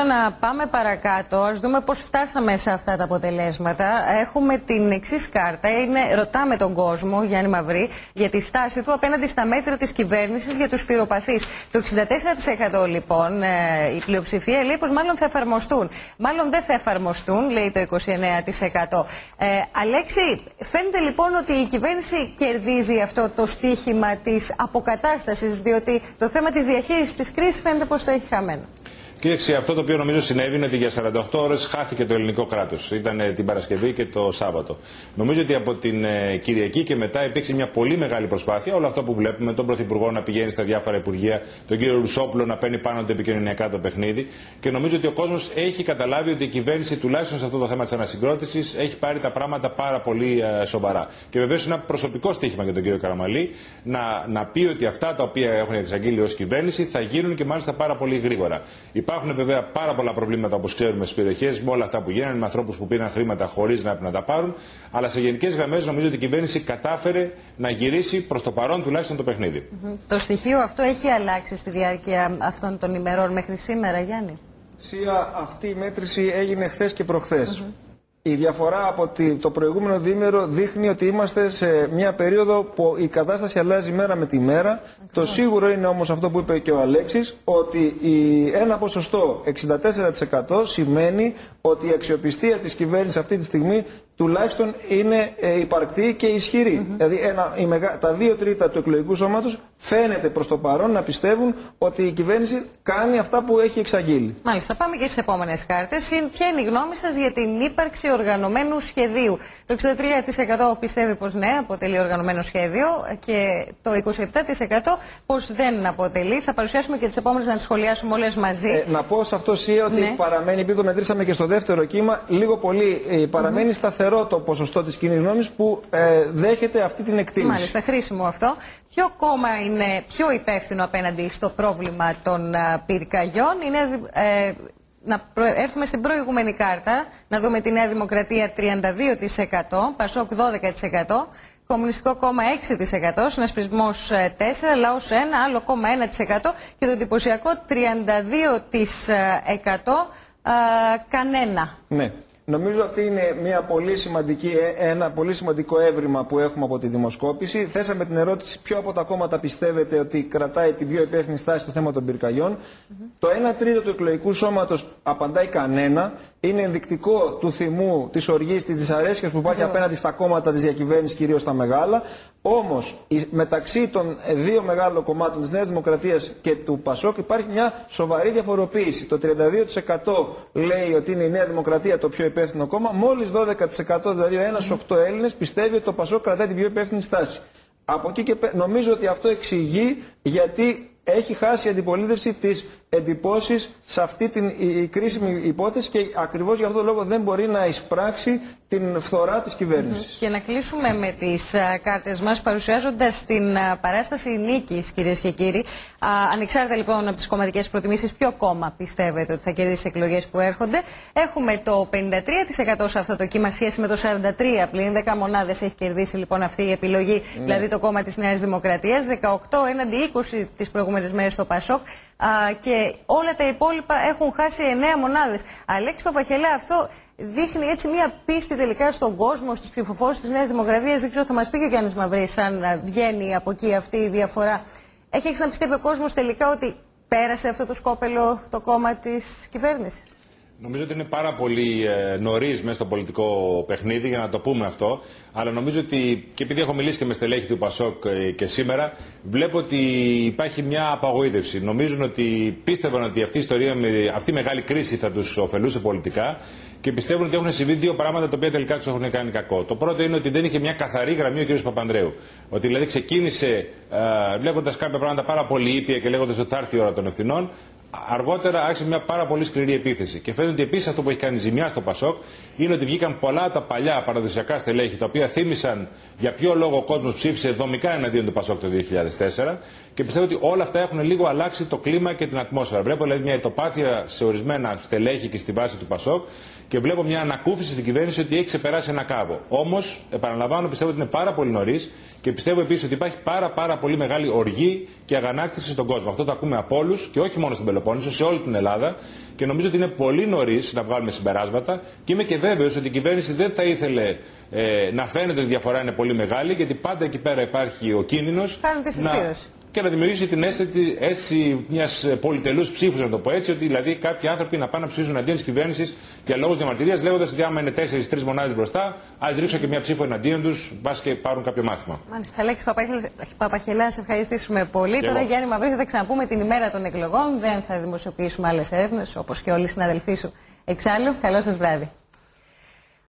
Να πάμε παρακάτω, ας δούμε πώς φτάσαμε σε αυτά τα αποτελέσματα. Έχουμε την εξής κάρτα, ρωτάμε τον κόσμο, Γιάννη Μαυρή, για τη στάση του απέναντι στα μέτρα της κυβέρνησης για τους πυροπαθείς. Το 64% λοιπόν, η πλειοψηφία λέει πως μάλλον θα εφαρμοστούν. Μάλλον δεν θα εφαρμοστούν, λέει το 29%. Αλέξη, φαίνεται λοιπόν ότι η κυβέρνηση κερδίζει αυτό το στίχημα της αποκατάστασης, διότι το θέμα της διαχείρισης της κρίσης φαίνεται πως το έχει χαμένο. Κοίταξε, αυτό το οποίο νομίζω συνέβη είναι ότι για 48 ώρες χάθηκε το ελληνικό κράτος. Ήταν την Παρασκευή και το Σάββατο. Νομίζω ότι από την Κυριακή και μετά υπήρξε μια πολύ μεγάλη προσπάθεια. Όλο αυτό που βλέπουμε, τον Πρωθυπουργό να πηγαίνει στα διάφορα υπουργεία, τον κύριο Ρουσόπουλο να παίρνει πάνω το επικοινωνιακά το παιχνίδι. Και νομίζω ότι ο κόσμος έχει καταλάβει ότι η κυβέρνηση, τουλάχιστον σε αυτό το θέμα της ανασυγκρότησης, έχει πάρει τα πράγματα πάρα πολύ σοβαρά. Και βεβαίως είναι ένα προσωπικό στοίχημα για τον κύριο Καραμανλή να πει ότι αυτά τα οποία έχουν εξαγγείλει ως κυβέρνηση θα γίνουν και μάλιστα πάρα πολύ γρήγορα. Υπάρχουν βέβαια πάρα πολλά προβλήματα, όπως ξέρουμε, στις περιοχές με όλα αυτά που γίνανε, με ανθρώπους που πήραν χρήματα χωρίς να τα πάρουν. Αλλά σε γενικές γραμμές νομίζω ότι η κυβέρνηση κατάφερε να γυρίσει προς το παρόν τουλάχιστον το παιχνίδι. Το στοιχείο αυτό έχει αλλάξει στη διάρκεια αυτών των ημερών μέχρι σήμερα, Γιάννη? Αυτή η μέτρηση έγινε χθες και προχθές. Η διαφορά από το προηγούμενο διήμερο δείχνει ότι είμαστε σε μια περίοδο που η κατάσταση αλλάζει μέρα με τη μέρα. Το σίγουρο είναι όμως αυτό που είπε και ο Αλέξης, ότι ένα ποσοστό 64% σημαίνει ότι η αξιοπιστία της κυβέρνησης αυτή τη στιγμή τουλάχιστον είναι υπαρκτή και ισχυρή. Δηλαδή τα 2/3 του εκλογικού σώματος φαίνεται προς το παρόν να πιστεύουν ότι η κυβέρνηση κάνει αυτά που έχει εξαγγείλει. Μάλιστα, πάμε και στις επόμενες κάρτες. Ποια είναι η γνώμη σας για την ύπαρξη οργανωμένου σχεδίου? Το 63% πιστεύει πως ναι, αποτελεί οργανωμένο σχέδιο, και το 27% πως δεν αποτελεί. Θα παρουσιάσουμε και τις επόμενες να τις σχολιάσουμε όλες μαζί. Να πω σε αυτό, Σία, ότι παραμένει, επειδή το μετρήσαμε και στο δεύτερο κύμα, λίγο πολύ παραμένει σταθερό το ποσοστό της κοινής γνώμης που δέχεται αυτή την εκτίμηση. Μάλιστα, χρήσιμο αυτό. Ποιο κόμμα είναι πιο υπεύθυνο απέναντι στο πρόβλημα των πυρκαγιών? Να έρθουμε στην προηγούμενη κάρτα, να δούμε τη Νέα Δημοκρατία 32%, Πασόκ 12%, Κομμουνιστικό κόμμα 6%, Συνασπισμός 4%, Λαός 1%, άλλο κόμμα 1% και το εντυπωσιακό 32% κανένα. Ναι. Νομίζω αυτή είναι ένα πολύ σημαντικό έβριμα που έχουμε από τη δημοσκόπηση. Θέσαμε την ερώτηση ποιο από τα κόμματα πιστεύετε ότι κρατάει την πιο υπεύθυνη στάση στο θέμα των πυρκαγιών. Το 1/3 του εκλογικού σώματος απαντάει κανένα. Είναι ενδεικτικό του θυμού, της οργής, της δυσαρέσκειας που υπάρχει απέναντι στα κόμματα της διακυβέρνησης, κυρίως τα μεγάλα. Όμως, μεταξύ των δύο μεγάλων κομμάτων της Νέας Δημοκρατίας και του Πασόκ υπάρχει μια σοβαρή διαφοροποίηση. Το 32% λέει ότι είναι η Νέα Δημοκρατία το πιο υπεύθυνο κόμμα, μόλις 12%, δηλαδή ο 1 στους 8 Έλληνες, πιστεύει ότι το Πασόκ κρατάει την πιο υπεύθυνη στάση. Από εκεί και νομίζω ότι αυτό εξηγεί γιατί έχει χάσει η αντιπολίτευση τις εντυπώσεις σε αυτή την κρίσιμη υπόθεση και ακριβώς για αυτόν τον λόγο δεν μπορεί να εισπράξει την φθορά της κυβέρνησης. Και να κλείσουμε με τις κάρτες μας παρουσιάζοντας την παράσταση νίκης, κυρίες και κύριοι. Ανεξάρτητα λοιπόν από τις κομματικές προτιμήσεις, ποιο κόμμα πιστεύετε ότι θα κερδίσει τις εκλογές που έρχονται? Έχουμε το 53% σε αυτό το κύμα, σχέση με το 43%, πλην 10 μονάδες έχει κερδίσει λοιπόν αυτή η επιλογή, δηλαδή το κόμμα της Νέας Δημοκρατίας, 18 έναντι 20 τις προηγούμενες μέρες στο Πασόκ, και όλα τα υπόλοιπα έχουν χάσει 9 μονάδες. Αλέξη Παπαχελά, αυτό δείχνει έτσι μια πίστη τελικά στον κόσμο, στους ψηφοφόρους της Νέας Δημοκρατίας? Δεν ξέρω, θα μας πει και ο Γιάννης Μαυρής αν βγαίνει από εκεί αυτή η διαφορά. Έχει να πιστεύει ο κόσμος τελικά ότι πέρασε αυτό το σκόπελο το κόμμα της κυβέρνησης? Νομίζω ότι είναι πάρα πολύ νωρίς μέσα στο πολιτικό παιχνίδι για να το πούμε αυτό. Αλλά νομίζω ότι, και επειδή έχω μιλήσει και με στελέχη του Πασόκ και σήμερα, βλέπω ότι υπάρχει μια απαγοήτευση. Νομίζουν ότι πίστευαν ότι αυτή η ιστορία, αυτή η μεγάλη κρίση θα τους ωφελούσε πολιτικά και πιστεύουν ότι έχουν συμβεί δύο πράγματα τα οποία τελικά τους έχουν κάνει κακό. Το πρώτο είναι ότι δεν είχε μια καθαρή γραμμή ο κ. Παπανδρέου. Ότι δηλαδή ξεκίνησε λέγοντας κάποια πράγματα πάρα πολύ ήπια και λέγοντας ότι θα έρθει η ώρα των ευθυνών. Αργότερα άρχισε μια πάρα πολύ σκληρή επίθεση. Και φαίνεται ότι επίσης αυτό που έχει κάνει ζημιά στο Πασόκ είναι ότι βγήκαν πολλά τα παλιά παραδοσιακά στελέχη, τα οποία θύμισαν για ποιο λόγο ο κόσμος ψήφισε δομικά εναντίον του Πασόκ το 2004. Και πιστεύω ότι όλα αυτά έχουν λίγο αλλάξει το κλίμα και την ατμόσφαιρα. Βλέπω δηλαδή μια ετοπάθεια σε ορισμένα στελέχη και στη βάση του Πασόκ και βλέπω μια ανακούφιση στην κυβέρνηση ότι έχει ξεπεράσει ένα κάβο. Όμως, επαναλαμβάνω, πιστεύω ότι είναι πάρα πολύ νωρίς και πιστεύω επίσης ότι υπάρχει πάρα πολύ μεγάλη οργή και αγανάκτηση στον κόσμο. Αυτό το ακούμε από όλους και όχι μόνο στην Πελοπόννησο. Πελοπόννησο, σε όλη την Ελλάδα. Και νομίζω ότι είναι πολύ νωρίς να βγάλουμε συμπεράσματα. Και είμαι και βέβαιος ότι η κυβέρνηση δεν θα ήθελε να φαίνεται ότι η διαφορά είναι πολύ μεγάλη, γιατί πάντα εκεί πέρα υπάρχει ο κίνδυνος και να δημιουργήσει την αίσθηση μιας πολυτελούς ψήφου, να το πω έτσι, ότι δηλαδή κάποιοι άνθρωποι να πάνε να ψηφίσουν εναντίον της κυβέρνησης για λόγους διαμαρτυρίας, λέγοντας ότι άμα είναι 4-3 μονάδες μπροστά, ας ρίξω και μια ψήφο εναντίον τους, μπας και πάρουν κάποιο μάθημα. Μάλιστα, Αλέξη Παπαχελά, σε ευχαριστήσουμε πολύ. Τώρα, Γιάννη Μαυρίδη, θα ξαναπούμε την ημέρα των εκλογών. Δεν θα δημοσιοποιήσουμε άλλες έρευνες, όπως και όλοι οι συναδελφοί σου. Εξάλλου, καλό σας βράδυ.